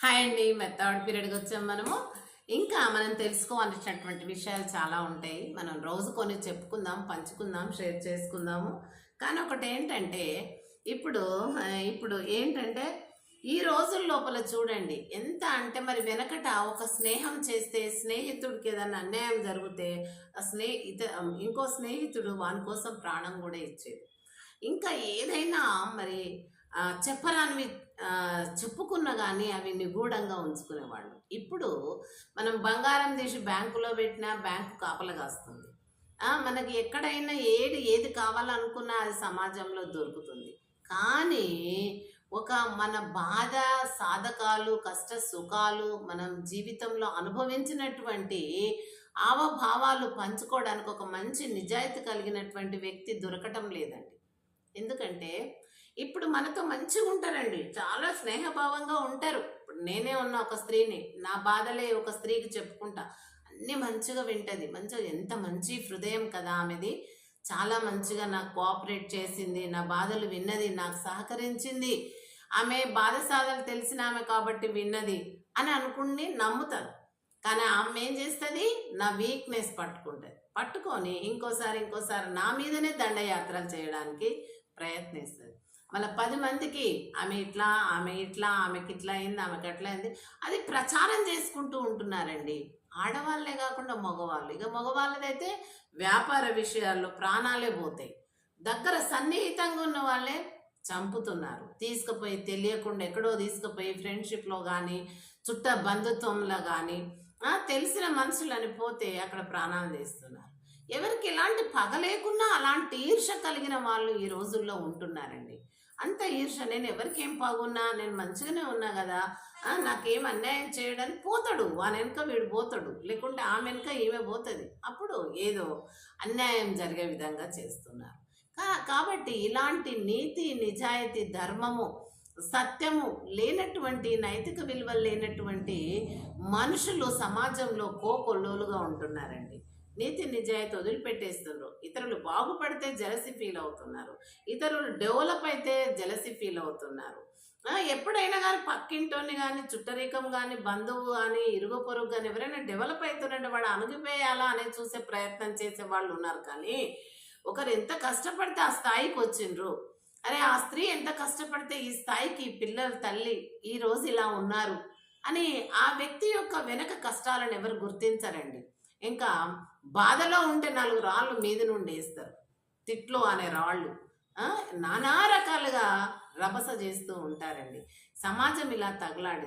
Hi అండి. Third పీరియడ్కి వచ్చాం మనము. ఇంకా మనం తెలుసుకోవాల్సినటువంటి విషయాలు చాలా ఉంటాయి. మనం రోజు కొన్ని చెప్పుకుందాం, పంచుకుందాం, షేర్ చేసుకుందాము. కానీ ఒకటి ఏంటంటే ఇప్పుడు ఇప్పుడు ఏంటంటే ఈ రోజుల లోపల చూడండి ఎంత అంటే మరి వెనకట ఒక స్నేహం చేస్తే స్నేహితుడికి ఏదైనా అన్యాయం జరిగితే ఇంకో స్నేహితుడు వాని కోసం ప్రాణం కూడా ఇచ్చేది. ఇంకా ఏదైనా మరి చెప్పరానివి చెప్పుకున్నా కానీ అవి నిగూఢంగా ఉంచుకునేవాళ్ళు. ఇప్పుడు మనం బంగారం తీసి బ్యాంకులో పెట్టినా బ్యాంకు కాపలా కాస్తుంది. మనకి ఎక్కడైనా ఏది కావాలనుకున్నా అది సమాజంలో దొరుకుతుంది. కానీ ఒక మన బాధ, సాధకాలు, కష్ట సుఖాలు మనం జీవితంలో అనుభవించినటువంటి హావభావాలు పంచుకోవడానికి ఒక మంచి నిజాయితీ కలిగినటువంటి వ్యక్తి దొరకటం లేదండి. ఎందుకంటే ఇప్పుడు మనతో మంచిగా ఉంటారండి, చాలా స్నేహభావంగా ఉంటారు. ఇప్పుడు నేనే ఉన్న ఒక స్త్రీని, నా బాధలే ఒక స్త్రీకి చెప్పుకుంటా, అన్నీ మంచిగా వింటది. మంచిగా ఎంత మంచి హృదయం కదా ఆమెది. చాలా మంచిగా నాకు కోఆపరేట్ చేసింది, నా బాధలు విన్నది, నాకు సహకరించింది, ఆమె బాధ సాధలు తెలిసిన ఆమె కాబట్టి విన్నది అని అనుకుని నమ్ముతాను. కానీ ఆమె ఏం చేస్తుంది, నా వీక్నెస్ పట్టుకొని ఇంకోసారి నా మీదనే దండయాత్రలు చేయడానికి ప్రయత్నిస్తుంది. మళ్ళీ 10 మందికి ఆమెకి ఇట్లా, ఆమెకి ఇట్లా అయింది, ఆమెకి అట్లా అయింది, అది ప్రచారం చేసుకుంటూ ఉంటున్నారండి. ఆడవాళ్ళే కాకుండా మగవాళ్ళు. ఇక మగవాళ్ళదైతే వ్యాపార విషయాల్లో ప్రాణాలే పోతాయి. దగ్గర సన్నిహితంగా ఉన్న వాళ్ళే చంపుతున్నారు. తీసుకుపోయి తెలియకుండా ఎక్కడో తీసుకుపోయి ఫ్రెండ్షిప్లో కానీ బంధుత్వంలో కానీ తెలిసిన మనుషులని పోతే అక్కడ ప్రాణాలు తీస్తున్నారు. ఎవరికి ఎలాంటి పగ లేకున్నా అలాంటి ఈర్ష కలిగిన వాళ్ళు ఈ రోజుల్లో ఉంటున్నారండి. అంత ఈర్ష, నేను ఎవరికేం పగున్నా, నేను మంచిగానే ఉన్నా కదా, నాకేం అన్యాయం చేయడానికి పోతాడు, వాని వెనుక వీడు పోతాడు, లేకుంటే ఆమె వెనుక ఈమె పోతుంది. అప్పుడు ఏదో అన్యాయం జరిగే విధంగా చేస్తున్నారు. కాబట్టి ఇలాంటి నీతి, నిజాయితీ, ధర్మము, సత్యము లేనటువంటి, నైతిక విలువలు లేనటువంటి మనుషులు సమాజంలో కోకొల్లులుగా ఉంటున్నారండి. నీతి నిజాయితీ వదిలిపెట్టేస్తున్నారు. ఇతరులు బాగుపడితే జలసి ఫీల్ అవుతున్నారు, ఇతరులు డెవలప్ అయితే జలసి ఫీల్ అవుతున్నారు. ఎప్పుడైనా కానీ పక్కింటోని కానీ, చుట్టరికం కానీ, బంధువు కానీ, ఇరుగు పొరుగు కానీ ఎవరైనా డెవలప్ అవుతున్నారంటే వాడు అణిగిపోయాలా అనే చూసే ప్రయత్నం చేసే వాళ్ళు ఉన్నారు. కానీ ఒకరు ఎంత కష్టపడితే ఆ స్థాయికి వచ్చిండ్రు, అరే ఆ స్త్రీ ఎంత కష్టపడితే ఈ స్థాయికి పిల్లలు తల్లి ఈ రోజు ఇలా ఉన్నారు అని ఆ వ్యక్తి యొక్క వెనక కష్టాలను ఎవరు గుర్తించరండి. ఇంకా బాధలో ఉంటే 4 రాళ్ళు మీద నుండి వేస్తారు, తిట్లు అనే రాళ్ళు, నానా రకాలుగా రభస చేస్తూ ఉంటారండి. సమాజం ఇలా తగలాడి